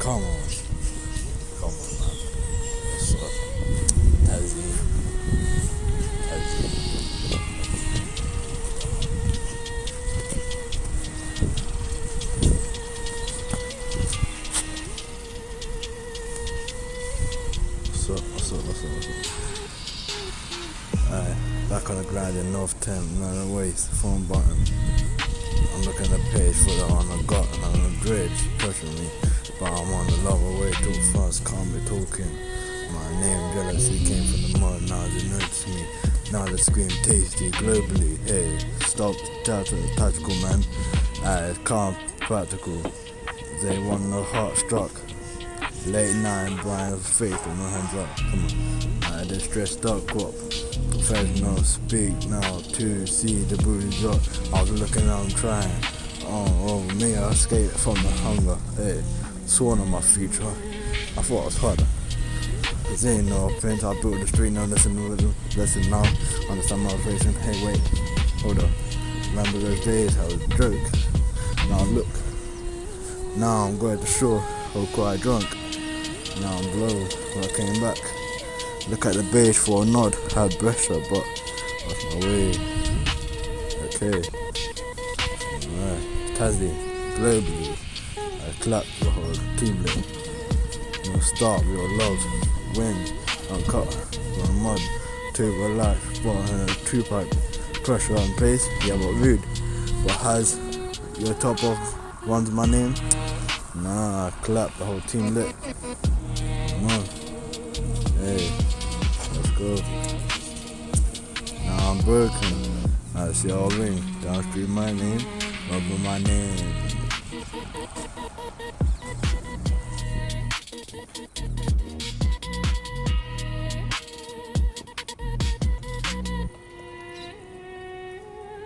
Come on. Come on, man. What's up? Tazzy. What's up? Aye, back on the grind in North Temp, none waste, phone button. I'm looking at the page for the one I got and I'm on the bridge, pushing me. But I'm on the love away too fast, can't be talking. My name jealousy came from the mud, now they notice me. Now they scream tasty globally. Hey, stop tactical man. Aye, calm, practical. They want no heart struck. Late night, blind faith with my hands up. Come on. I just stressed up, crop. Professional, speak now to see the booty drop. I was looking out and trying. Oh, me, I escaped from the hunger. Hey, sworn on my future. I thought it was harder. Cause there ain't no offense. I built the street now. Listen now. Understand my motivation. Hey, wait, hold up. Remember those days? I was a joke. Now look. Now I'm going to shore. I was quite drunk. Now I'm blown when I came back. Look at the beige for a nod. Had pressure, but that's my way. Okay. Alright. Tazzy, globally. I clapped the whole team lit. You'll start with your love. Win. Uncut. From mud. To relax. But in a 2-pipe. Pressure and pace. Yeah, but rude. But has your top off runs my name? Nah, I clapped the whole team lit. Come on. Hey, let's go. Now I'm broken. I see all ring. Downstream my name. Rubber my name.